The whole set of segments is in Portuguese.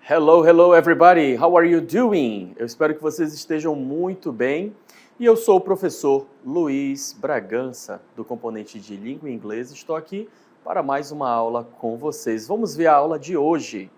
Hello, hello everybody. How are you doing? Eu espero que vocês estejam muito bem. E eu sou o professor Luiz Bragança, do componente de Língua e Inglês. Estou aqui para mais uma aula com vocês. Vamos ver a aula de hoje.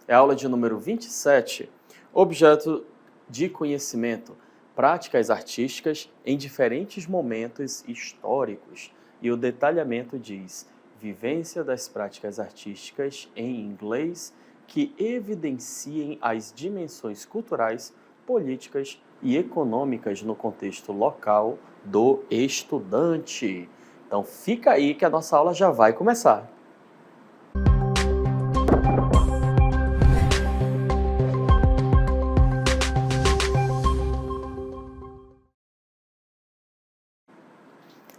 É a aula de número 27, objeto de conhecimento, práticas artísticas em diferentes momentos históricos. E o detalhamento diz: vivência das práticas artísticas em inglês que evidenciem as dimensões culturais, políticas e econômicas no contexto local do estudante. Então fica aí que a nossa aula já vai começar.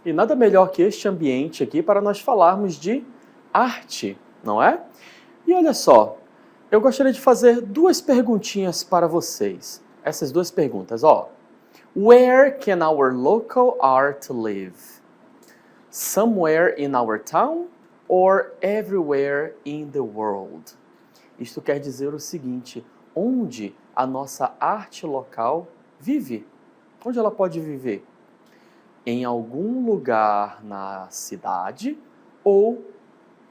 E nada melhor que este ambiente aqui para nós falarmos de arte, não é? E olha só, eu gostaria de fazer duas perguntinhas para vocês. Essas duas perguntas, ó. Where can our local art live? Somewhere in our town or everywhere in the world? Isto quer dizer o seguinte: onde a nossa arte local vive? Onde ela pode viver? Em algum lugar na cidade ou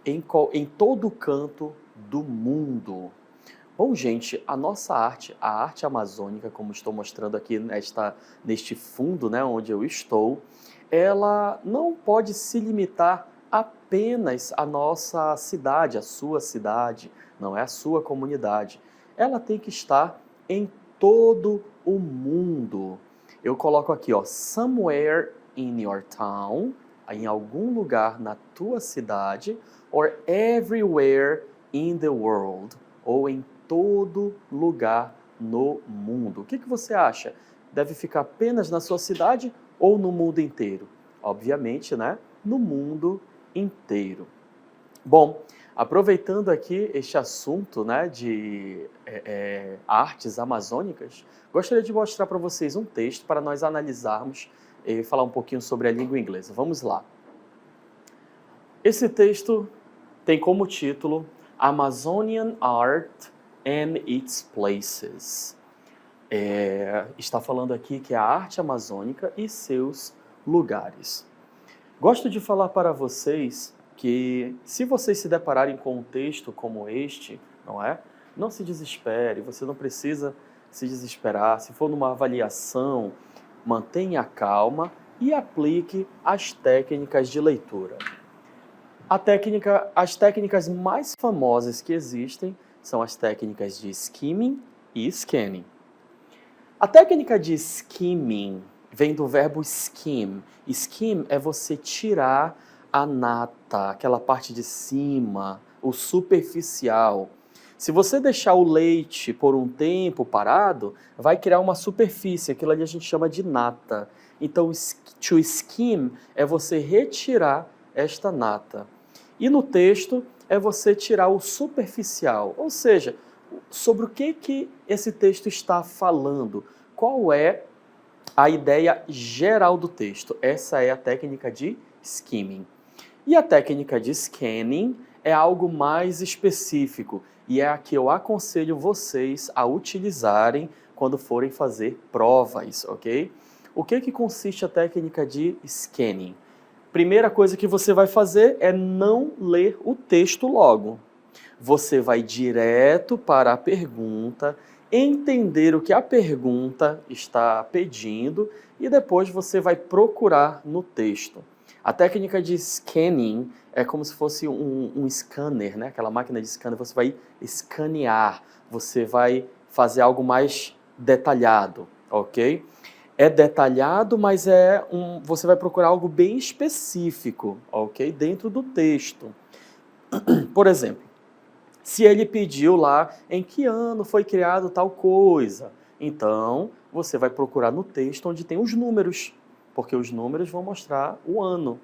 em todo canto do mundo. Bom, gente, a nossa arte, a arte amazônica, como estou mostrando aqui neste fundo, né, onde eu estou, ela não pode se limitar apenas à nossa cidade, à sua cidade, não é a sua comunidade. Ela tem que estar em todo o mundo. Eu coloco aqui, ó, somewhere in your town, em algum lugar na tua cidade, or everywhere in the world, ou em todo lugar no mundo. O que você acha? Deve ficar apenas na sua cidade ou no mundo inteiro? Obviamente, né? No mundo inteiro. Bom, aproveitando aqui este assunto, né, de artes amazônicas, gostaria de mostrar para vocês um texto para nós analisarmos e falar um pouquinho sobre a língua inglesa. Vamos lá. Esse texto tem como título Amazonian Art and Its Places. Está falando aqui que é a arte amazônica e seus lugares. Gosto de falar para vocês que, se vocês se depararem com um texto como este, não é? Não se desespere, você não precisa se desesperar. Se for numa avaliação, mantenha a calma e aplique as técnicas de leitura. As técnicas mais famosas que existem são as técnicas de skimming e scanning. A técnica de skimming vem do verbo skim. Skim é você tirar a nata, aquela parte de cima, o superficial. Se você deixar o leite por um tempo parado, vai criar uma superfície, aquilo ali a gente chama de nata. Então, to skim é você retirar esta nata. E no texto é você tirar o superficial, ou seja, sobre o que esse texto está falando, qual é a ideia geral do texto. Essa é a técnica de skimming. E a técnica de scanning é algo mais específico e é a que eu aconselho vocês a utilizarem quando forem fazer provas, ok? O que consiste a técnica de scanning? Primeira coisa que você vai fazer é não ler o texto logo. Você vai direto para a pergunta, entender o que a pergunta está pedindo e depois você vai procurar no texto. A técnica de scanning é como se fosse um scanner, né? Aquela máquina de scanner, você vai escanear, você vai fazer algo mais detalhado, ok? É detalhado, mas você vai procurar algo bem específico, ok? Dentro do texto. Por exemplo, se ele pediu lá em que ano foi criado tal coisa, então você vai procurar no texto onde tem os números, porque os números vão mostrar o ano.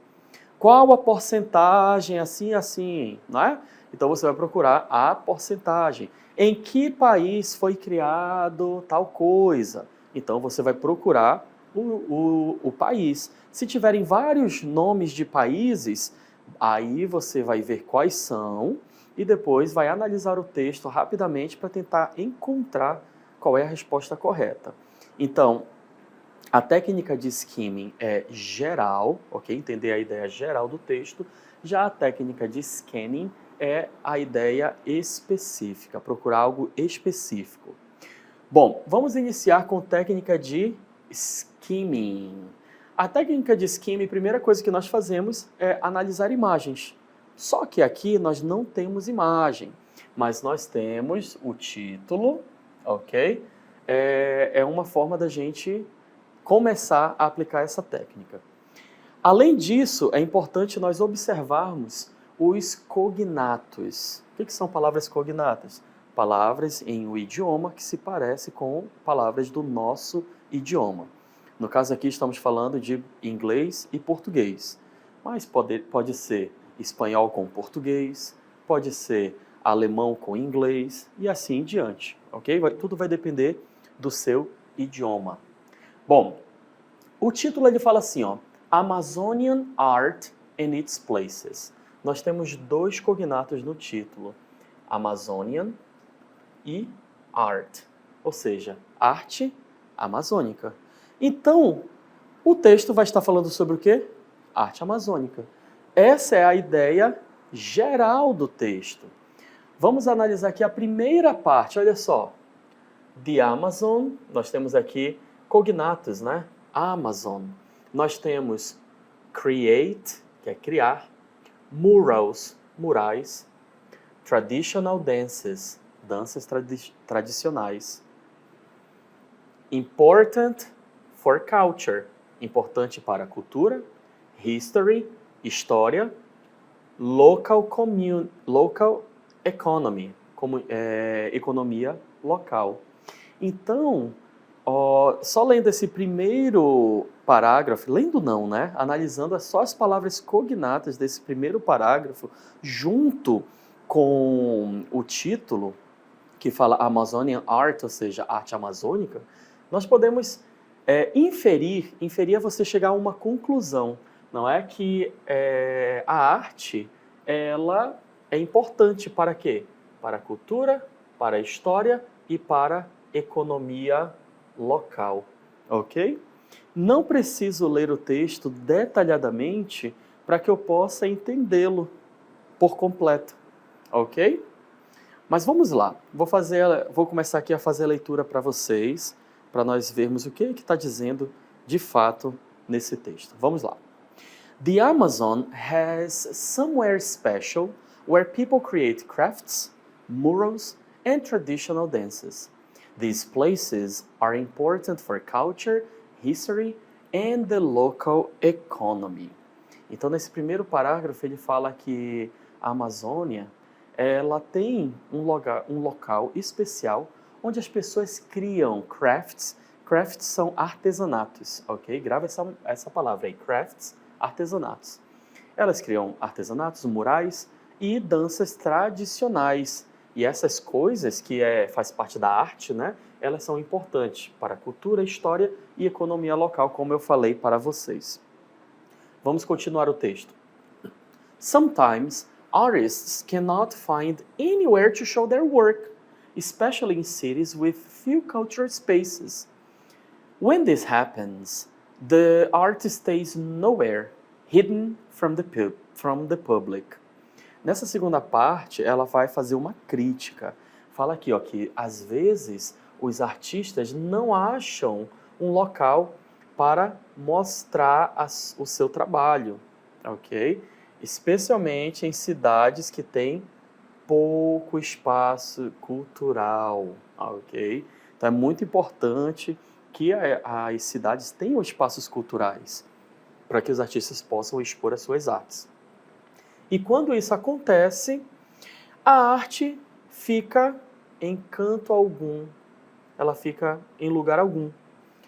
Qual a porcentagem, assim, não é? Então você vai procurar a porcentagem. Em que país foi criado tal coisa? Então você vai procurar o país. Se tiverem vários nomes de países, aí você vai ver quais são e depois vai analisar o texto rapidamente para tentar encontrar qual é a resposta correta. Então, a técnica de skimming é geral, ok? Entender a ideia geral do texto. Já a técnica de scanning é a ideia específica, procurar algo específico. Bom, vamos iniciar com técnica de skimming. A técnica de skimming, a primeira coisa que nós fazemos é analisar imagens. Só que aqui nós não temos imagem, mas nós temos o título, ok? É uma forma da gente começar a aplicar essa técnica. Além disso, é importante nós observarmos os cognatos. O que são palavras cognatas? Palavras em um idioma que se parece com palavras do nosso idioma. No caso aqui estamos falando de inglês e português, mas pode ser espanhol com português, pode ser alemão com inglês e assim em diante, ok? Tudo vai depender do seu idioma. Bom, o título ele fala assim, ó, Amazonian Art and Its Places. Nós temos dois cognatos no título, Amazonian e Art, ou seja, arte amazônica. Então, o texto vai estar falando sobre o quê? Arte amazônica. Essa é a ideia geral do texto. Vamos analisar aqui a primeira parte, olha só. The Amazon, nós temos aqui cognatos, né? Amazon. Nós temos create, que é criar, murals, murais, traditional dances, danças tradicionais, important for culture, importante para a cultura, history, história, local economy, economia local. Então, só lendo esse primeiro parágrafo, lendo não, né? Analisando só as palavras cognatas desse primeiro parágrafo, junto com o título, que fala Amazonian Art, ou seja, arte amazônica, nós podemos inferir é você chegar a uma conclusão, não é? Que a arte, ela é importante para quê? Para a cultura, para a história e para a economia local, ok? Não preciso ler o texto detalhadamente para que eu possa entendê-lo por completo, ok? Mas vamos lá, vou começar aqui a fazer a leitura para vocês, para nós vermos o que está dizendo de fato nesse texto. Vamos lá. The Amazon has somewhere special where people create crafts, murals, and traditional dances. These places are important for culture, history, and the local economy. Então, nesse primeiro parágrafo, ele fala que a Amazônia, ela tem um local especial onde as pessoas criam crafts. Crafts são artesanatos, ok? Grava essa palavra aí, crafts, artesanatos. Elas criam artesanatos, murais e danças tradicionais. E essas coisas que faz parte da arte, né? Elas são importantes para a cultura, história e economia local, como eu falei para vocês. Vamos continuar o texto. Sometimes artists cannot find anywhere to show their work, especially in cities with few cultural spaces. When this happens, the art stays nowhere, hidden from the public. Nessa segunda parte, ela vai fazer uma crítica. Fala aqui, ó, que às vezes os artistas não acham um local para mostrar o seu trabalho, ok? Especialmente em cidades que têm pouco espaço cultural, ok? Então é muito importante que as cidades tenham espaços culturais para que os artistas possam expor as suas artes. E quando isso acontece, a arte fica em canto algum, ela fica em lugar algum,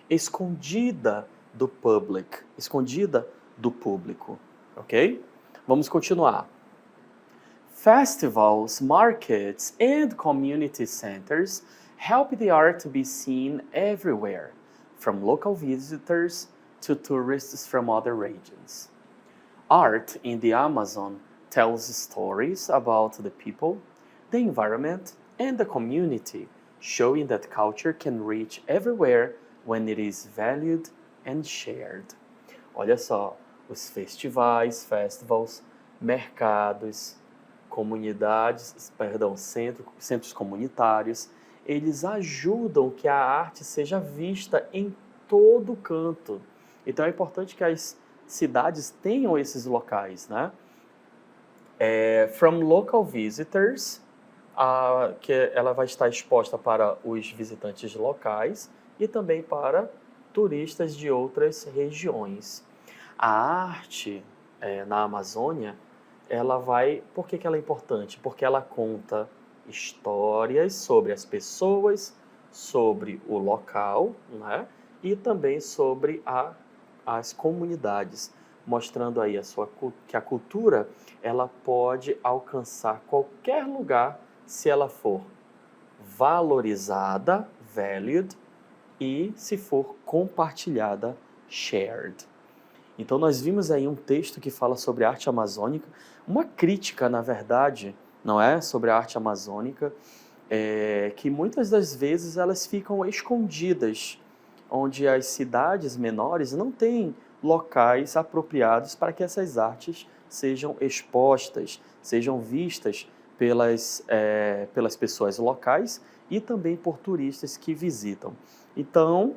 escondida do público, ok? Vamos continuar. Festivals, markets, and community centers help the art to be seen everywhere, from local visitors to tourists from other regions. Art in the Amazon tells stories about the people, the environment, and the community, showing that culture can reach everywhere when it is valued and shared. Olha só, os festivals, mercados, centros comunitários, eles ajudam que a arte seja vista em todo canto. Então é importante que as cidades tenham esses locais, né? From local visitors, que ela vai estar exposta para os visitantes locais e também para turistas de outras regiões. A arte na Amazônia, por que ela é importante? Porque ela conta histórias sobre as pessoas, sobre o local, né? E também sobre as comunidades, mostrando aí que a cultura ela pode alcançar qualquer lugar se ela for valorizada, valued, e se for compartilhada, shared. Então nós vimos aí um texto que fala sobre a arte amazônica, uma crítica, na verdade, não é? Sobre a arte amazônica, que muitas das vezes elas ficam escondidas, onde as cidades menores não têm locais apropriados para que essas artes sejam expostas, sejam vistas pelas pessoas locais e também por turistas que visitam. Então,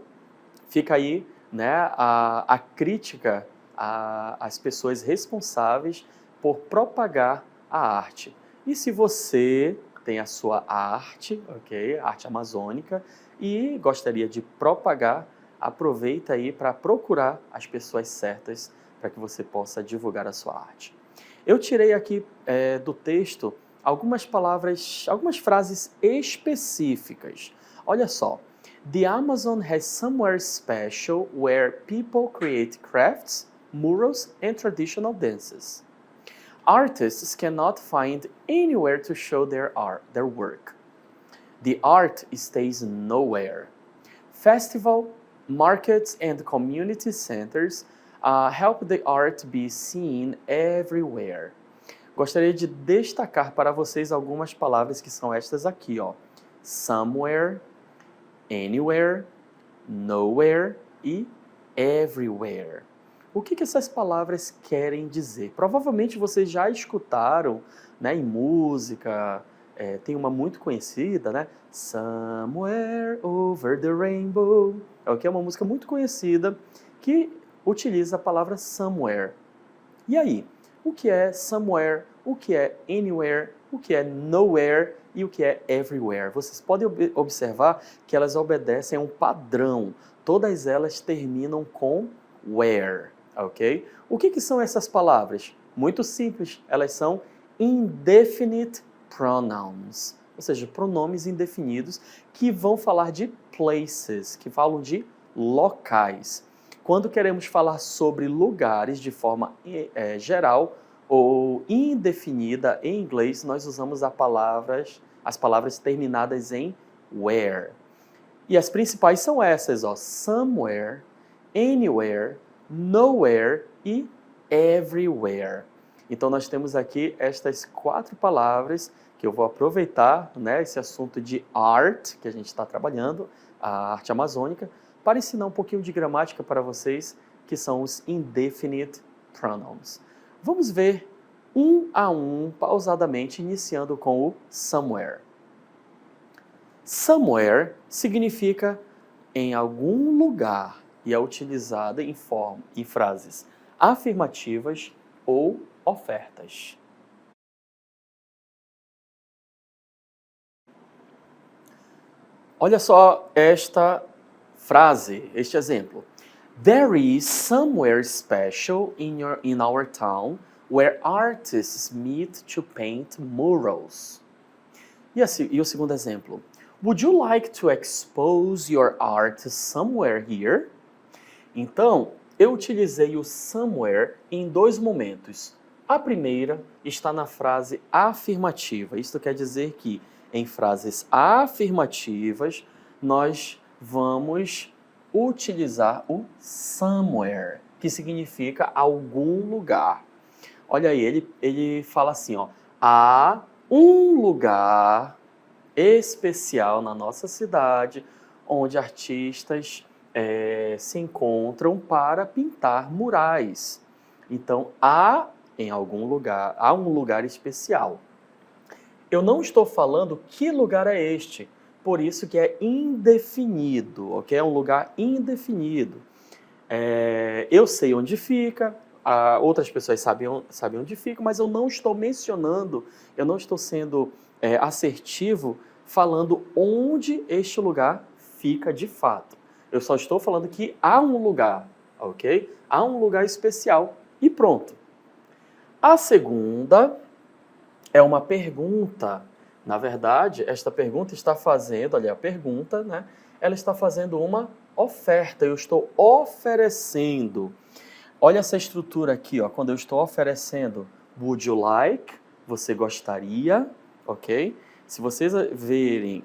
fica aí, né, a crítica às pessoas responsáveis por propagar a arte. E se você tem a sua arte, ok, arte amazônica, e gostaria de propagar, aproveita aí para procurar as pessoas certas para que você possa divulgar a sua arte. Eu tirei aqui do texto algumas frases específicas. Olha só. The Amazon has somewhere special where people create crafts, murals, and traditional dances. Artists cannot find anywhere to show their work. The art stays nowhere. Festival, markets, and community centers help the art be seen everywhere. Gostaria de destacar para vocês algumas palavras que são estas aqui, ó. Somewhere, anywhere, nowhere e everywhere. O que essas palavras querem dizer? Provavelmente vocês já escutaram, né, em música, tem uma muito conhecida, né? Somewhere over the rainbow. É uma música muito conhecida que utiliza a palavra somewhere. E aí, o que é somewhere, o que é anywhere, o que é nowhere e o que é everywhere? Vocês podem observar que elas obedecem a um padrão. Todas elas terminam com where, ok? O que são essas palavras? Muito simples, elas são indefinite pronouns, ou seja, pronomes indefinidos que vão falar de places, que falam de locais. Quando queremos falar sobre lugares de forma geral ou indefinida em inglês, nós usamos as palavras terminadas em where. E as principais são essas, ó, somewhere, anywhere, nowhere e everywhere. Então nós temos aqui estas 4 palavras que eu vou aproveitar, né, esse assunto de art que a gente está trabalhando, a arte amazônica, para ensinar um pouquinho de gramática para vocês, que são os indefinite pronouns. Vamos ver um a um, pausadamente, iniciando com o somewhere. Somewhere significa em algum lugar e é utilizada em frases afirmativas ou ofertas. Olha só esta frase, este exemplo. There is somewhere special in our town where artists meet to paint murals. E o segundo exemplo. Would you like to expose your art somewhere here? Então, eu utilizei o somewhere em 2 momentos. A primeira está na frase afirmativa. Isto quer dizer que em frases afirmativas nós vamos utilizar o somewhere, que significa algum lugar. Olha aí, ele fala assim, ó, há um lugar especial na nossa cidade onde artistas se encontram para pintar murais. Então, há um lugar especial. Eu não estou falando que lugar é este, por isso que é indefinido, ok? É um lugar indefinido. Eu sei onde fica, outras pessoas sabem onde fica, mas eu não estou mencionando, eu não estou sendo assertivo falando onde este lugar fica de fato. Eu só estou falando que há um lugar, ok? Há um lugar especial e pronto. A segunda é uma pergunta. Na verdade, esta pergunta está fazendo, olha, a pergunta, né? Ela está fazendo uma oferta. Eu estou oferecendo. Olha essa estrutura aqui, ó. Quando eu estou oferecendo, would you like? Você gostaria, ok? Se vocês verem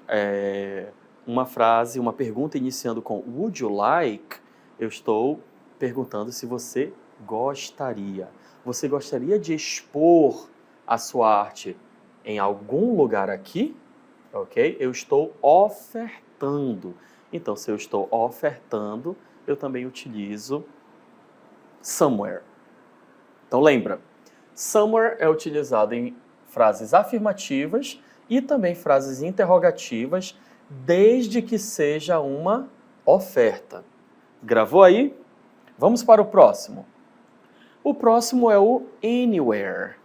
uma frase, uma pergunta iniciando com would you like, eu estou perguntando se você gostaria. Você gostaria de expor a sua arte em algum lugar aqui? Ok? Eu estou ofertando. Então, se eu estou ofertando, eu também utilizo somewhere. Então, lembra, somewhere é utilizado em frases afirmativas e também frases interrogativas, desde que seja uma oferta. Gravou aí? Vamos para o próximo. O próximo é o anywhere.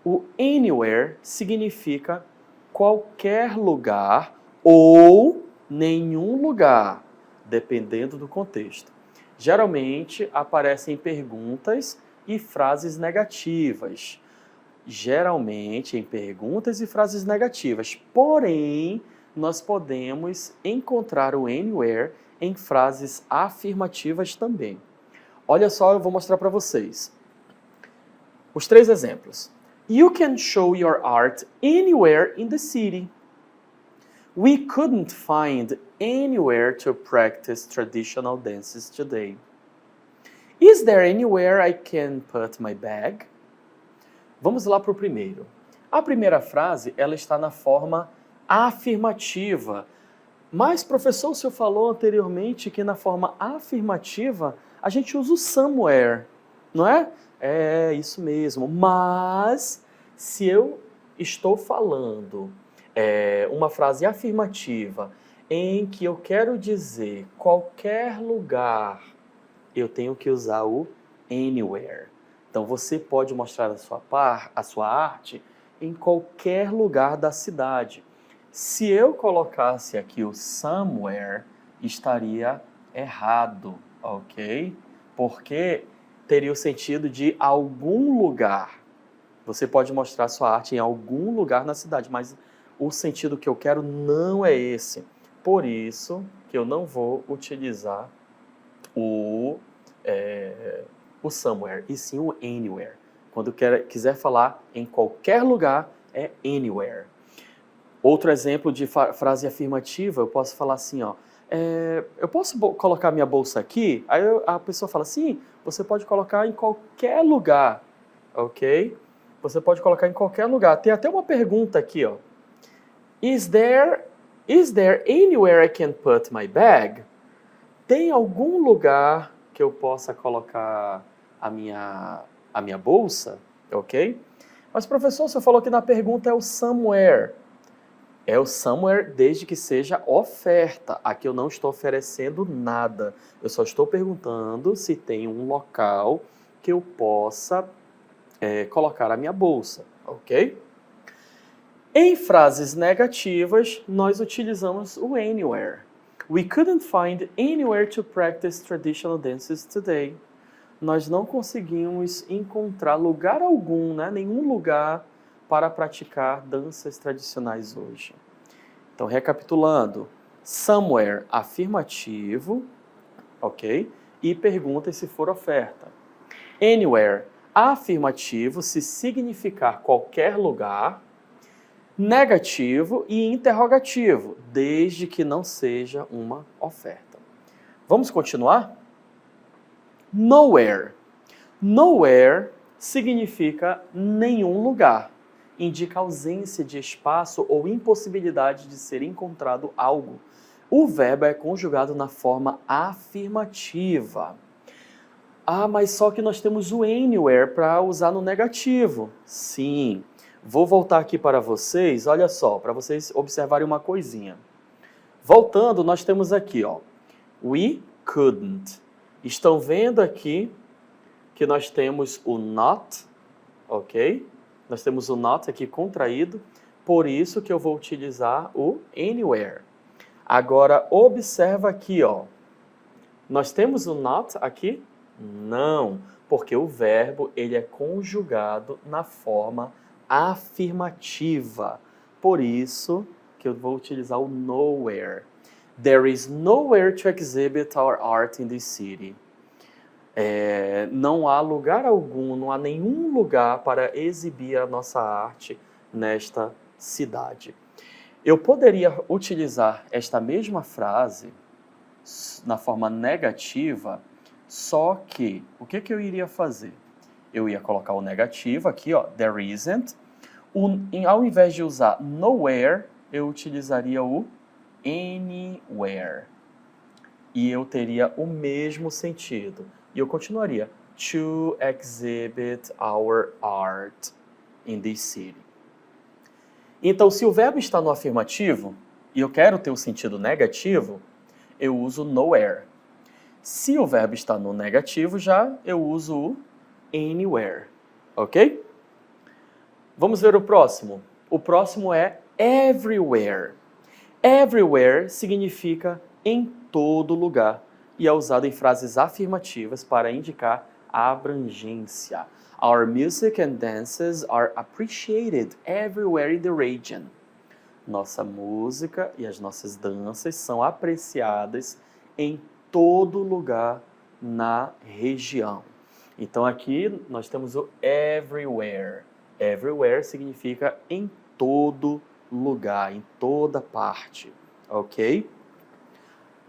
O anywhere significa qualquer lugar ou nenhum lugar, dependendo do contexto. Geralmente aparecem perguntas e frases negativas. Geralmente em perguntas e frases negativas. Porém, nós podemos encontrar o anywhere em frases afirmativas também. Olha só, eu vou mostrar para vocês. Os 3 exemplos. You can show your art anywhere in the city. We couldn't find anywhere to practice traditional dances today. Is there anywhere I can put my bag? Vamos lá para o primeiro. A primeira frase, ela está na forma afirmativa. Mas, professor, o senhor falou anteriormente que na forma afirmativa a gente usa o somewhere, não é? É isso mesmo. Mas, se eu estou falando uma frase afirmativa em que eu quero dizer qualquer lugar, eu tenho que usar o anywhere. Então, você pode mostrar a sua arte em qualquer lugar da cidade. Se eu colocasse aqui o somewhere, estaria errado, ok? Porque teria o sentido de algum lugar. Você pode mostrar sua arte em algum lugar na cidade, mas o sentido que eu quero não é esse. Por isso que eu não vou utilizar o somewhere, e sim o anywhere. Quando quiser falar em qualquer lugar, é anywhere. Outro exemplo de frase afirmativa, eu posso falar assim, ó, eu posso colocar minha bolsa aqui? Aí a pessoa fala, sim, você pode colocar em qualquer lugar, ok? Você pode colocar em qualquer lugar. Tem até uma pergunta aqui, ó. Is there anywhere I can put my bag? Tem algum lugar que eu possa colocar a minha bolsa? Ok? Mas, professor, você falou que na pergunta é o somewhere. É o somewhere desde que seja oferta. Aqui eu não estou oferecendo nada. Eu só estou perguntando se tem um local que eu possa colocar a minha bolsa, ok? Em frases negativas, nós utilizamos o anywhere. We couldn't find anywhere to practice traditional dances today. Nós não conseguimos encontrar lugar algum, né? Nenhum lugar para praticar danças tradicionais hoje. Então, recapitulando, somewhere, afirmativo, ok? E pergunta se for oferta. Anywhere, afirmativo, se significar qualquer lugar. Negativo e interrogativo, desde que não seja uma oferta. Vamos continuar? Nowhere. Nowhere significa nenhum lugar. Indica ausência de espaço ou impossibilidade de ser encontrado algo. O verbo é conjugado na forma afirmativa. Ah, mas só que nós temos o anywhere para usar no negativo. Sim. Vou voltar aqui para vocês, olha só, para vocês observarem uma coisinha. Voltando, nós temos aqui, ó, we couldn't. Estão vendo aqui que nós temos o not, ok? Nós temos o not aqui contraído, por isso que eu vou utilizar o anywhere. Agora, observa aqui, ó. Nós temos o not aqui? Não, porque o verbo ele é conjugado na forma afirmativa. Por isso que eu vou utilizar o nowhere. There is nowhere to exhibit our art in this city. Não há lugar algum, não há nenhum lugar para exibir a nossa arte nesta cidade. Eu poderia utilizar esta mesma frase na forma negativa, só que o que eu iria fazer? Eu ia colocar o negativo aqui, ó, there isn't. Ao invés de usar nowhere, eu utilizaria o anywhere. E eu teria o mesmo sentido. E eu continuaria to exhibit our art in this city. Então, se o verbo está no afirmativo e eu quero ter o sentido negativo, eu uso nowhere. Se o verbo está no negativo já, eu uso o anywhere. Ok? Vamos ver o próximo. O próximo é everywhere. Everywhere significa em todo lugar e é usado em frases afirmativas para indicar a abrangência. Our music and dances are appreciated everywhere in the region. Nossa música e as nossas danças são apreciadas em todo lugar na região. Então aqui nós temos o everywhere. Everywhere significa em todo lugar, em toda parte, ok?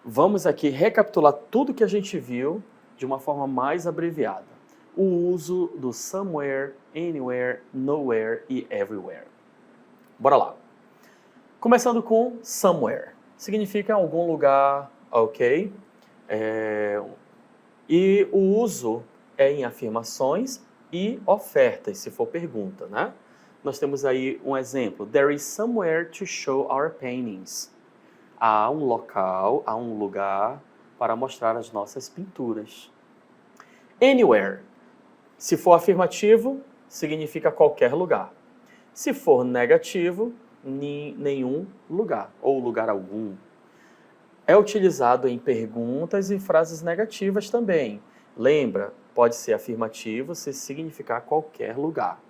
Vamos aqui recapitular tudo que a gente viu de uma forma mais abreviada. O uso do somewhere, anywhere, nowhere e everywhere. Bora lá. Começando com somewhere. Significa algum lugar, ok? E o uso é em afirmações e ofertas, se for pergunta, né? Nós temos aí um exemplo. There is somewhere to show our paintings. Há um local, há um lugar para mostrar as nossas pinturas. Anywhere. Se for afirmativo, significa qualquer lugar. Se for negativo, nenhum lugar, ou lugar algum. É utilizado em perguntas e frases negativas também. Lembra, pode ser afirmativo se significar qualquer lugar.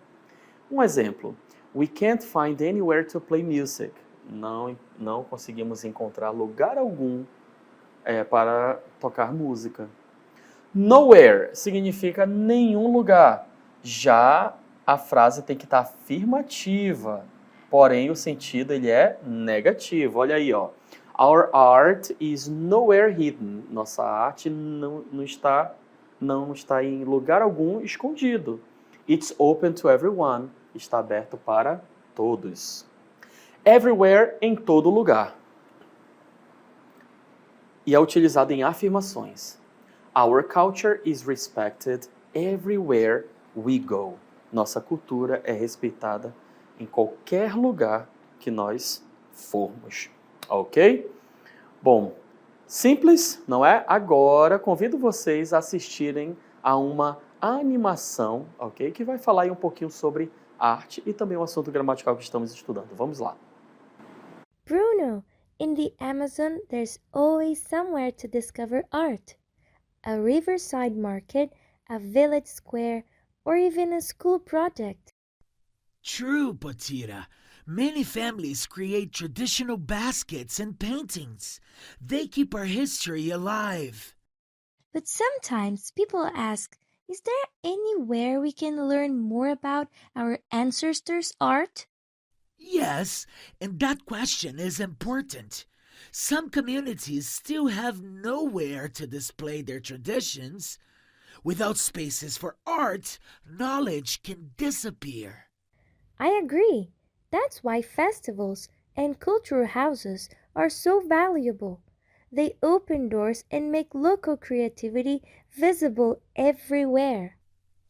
Um exemplo. We can't find anywhere to play music. Não conseguimos encontrar lugar algum para tocar música. Nowhere significa nenhum lugar. Já a frase tem que estar afirmativa, porém o sentido ele é negativo. Olha aí, ó. Our art is nowhere hidden. Nossa arte não está em lugar algum escondido. It's open to everyone. Está aberto para todos. Everywhere, em todo lugar. E é utilizado em afirmações. Our culture is respected everywhere we go. Nossa cultura é respeitada em qualquer lugar que nós formos. Ok? Bom, simples, não é? Agora, convido vocês a assistirem a uma animação, ok? Que vai falar aí um pouquinho sobre arte e também o assunto gramatical que estamos estudando. Vamos lá. Bruno, in the Amazon, there's always somewhere to discover art. A riverside market, a village square, or even a school project. True, Potira. Many families create traditional baskets and paintings. They keep our history alive. But sometimes people ask, is there anywhere we can learn more about our ancestors' art? Yes, and that question is important. Some communities still have nowhere to display their traditions. Without spaces for art, knowledge can disappear. I agree. That's why festivals and cultural houses are so valuable. They open doors and make local creativity visible everywhere.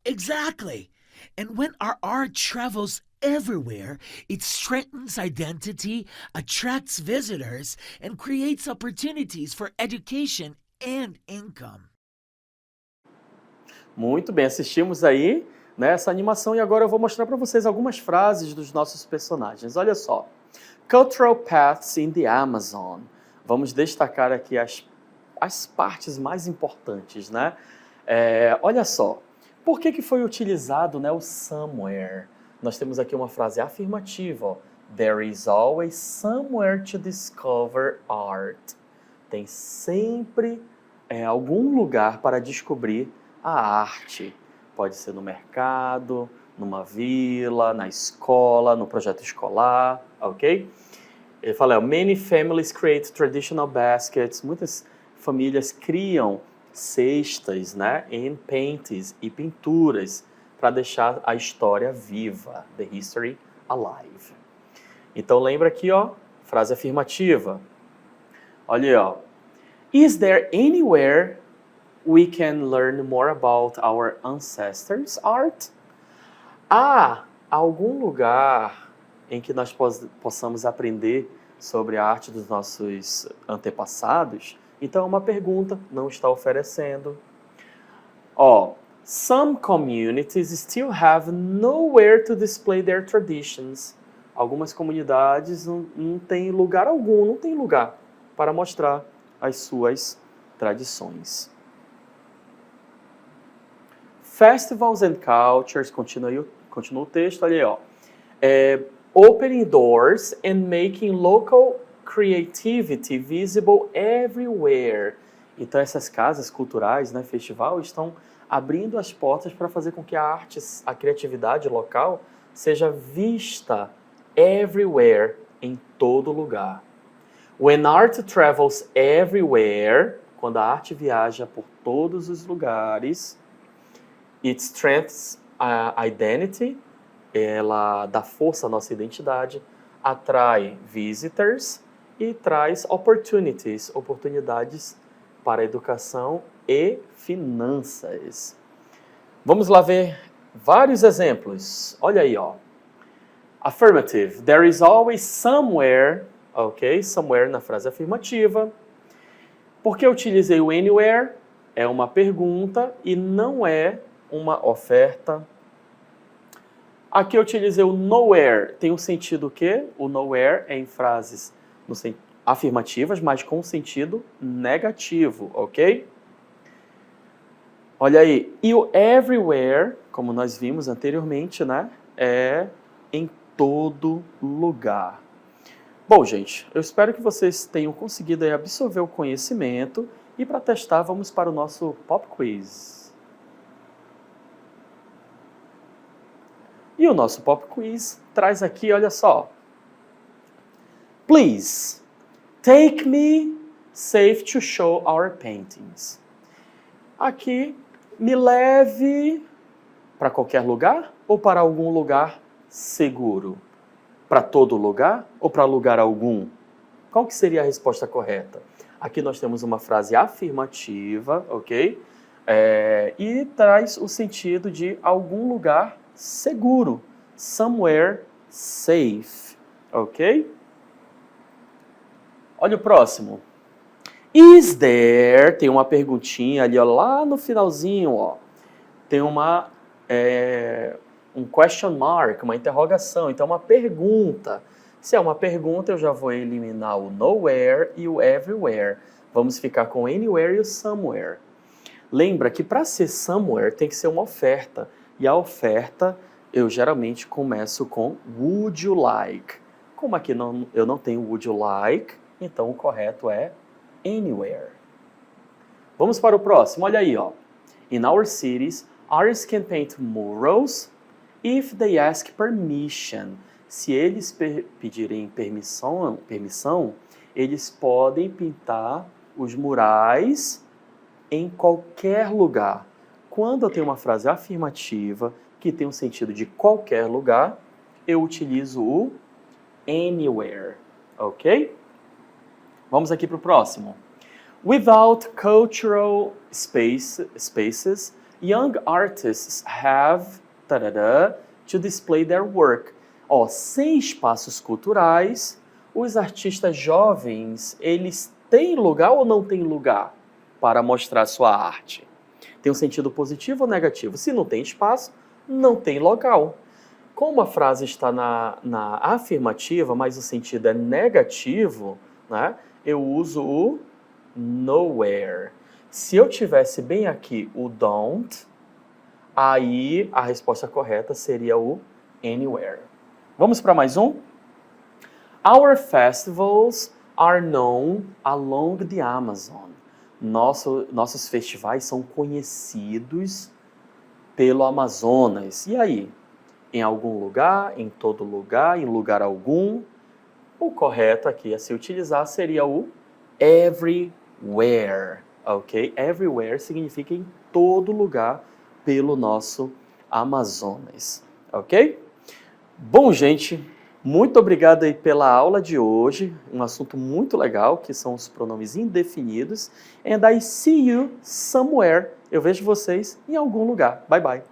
Exactly. And when our art travels everywhere, it strengthens identity, attracts visitors, and creates opportunities for education and income. Muito bem, assistimos aí, né, essa animação e agora eu vou mostrar para vocês algumas frases dos nossos personagens. Olha só. Cultural Paths in the Amazon. Vamos destacar aqui as partes mais importantes, né? Olha só. Por que foi utilizado, né, o somewhere? Nós temos aqui uma frase afirmativa. Ó. There is always somewhere to discover art. Tem sempre algum lugar para descobrir a arte. Pode ser no mercado, numa vila, na escola, no projeto escolar, ok? Ele fala, many families create traditional baskets. Muitas famílias criam cestas, né, and paintings e pinturas para deixar a história viva, the history alive. Então lembra aqui, ó, frase afirmativa. Olha aí, ó. Is there anywhere we can learn more about our ancestors' art? Há algum lugar em que nós possamos aprender sobre a arte dos nossos antepassados? Então é uma pergunta, não está oferecendo. Ó, some communities still have nowhere to display their traditions. Algumas comunidades não têm lugar algum, não tem lugar para mostrar as suas tradições. Festivals and cultures, continua o texto, olha aí, ó. Opening doors and making local creativity visible everywhere. Então essas casas culturais, né, festival, estão abrindo as portas para fazer com que a arte, a criatividade local seja vista everywhere, em todo lugar. When art travels everywhere, quando a arte viaja por todos os lugares, it strengthens a identity, ela dá força à nossa identidade, atrai visitors e traz oportunidades para educação e finanças. Vamos lá ver vários exemplos. Olha aí, ó. Affirmative. There is always somewhere, ok? Somewhere na frase afirmativa. Por que eu utilizei o anywhere? É uma pergunta e não é uma oferta. Aqui eu utilizei o nowhere. Tem um sentido o quê? O nowhere é em frases afirmativas, mas com sentido negativo, ok? Olha aí. E o everywhere, como nós vimos anteriormente, né? É em todo lugar. Bom, gente, eu espero que vocês tenham conseguido aí absorver o conhecimento e para testar vamos para o nosso Pop Quiz. E o nosso Pop Quiz traz aqui, olha só. Please, take me safe to show our paintings. Aqui, me leve para qualquer lugar ou para algum lugar seguro? Para todo lugar ou para lugar algum? Qual que seria a resposta correta? Aqui nós temos uma frase afirmativa, ok? E traz o sentido de algum lugar seguro. Somewhere safe, ok? Olha o próximo. Is there, tem uma perguntinha ali, ó, lá no finalzinho, ó. Tem um question mark, uma interrogação, então uma pergunta. Se é uma pergunta, eu já vou eliminar o nowhere e o everywhere. Vamos ficar com anywhere e o somewhere. Lembra que para ser somewhere tem que ser uma oferta. E a oferta eu geralmente começo com would you like. Como aqui eu não tenho would you like, então o correto é anywhere. Vamos para o próximo, olha aí, ó. In our cities, artists can paint murals if they ask permission. Se eles pedirem permissão, eles podem pintar os murais em qualquer lugar. Quando eu tenho uma frase afirmativa que tem um sentido de qualquer lugar, eu utilizo o anywhere, ok? Vamos aqui para o próximo. Without cultural spaces, young artists have to display their work. Sem espaços culturais, os artistas jovens, eles têm lugar ou não têm lugar para mostrar sua arte? Tem um sentido positivo ou negativo? Se não tem espaço, não tem local. Como a frase está na afirmativa, mas o sentido é negativo, né? Eu uso o nowhere. Se eu tivesse bem aqui o don't, aí a resposta correta seria o anywhere. Vamos para mais um? Our festivals are known along the Amazon. Nossos festivais são conhecidos pelo Amazonas. E aí? Em algum lugar, em todo lugar, em lugar algum? O correto aqui a se utilizar seria o everywhere, ok? Everywhere significa em todo lugar pelo nosso Amazonas, ok? Bom, gente, muito obrigado aí pela aula de hoje, um assunto muito legal, que são os pronomes indefinidos. And I see you somewhere. Eu vejo vocês em algum lugar. Bye, bye.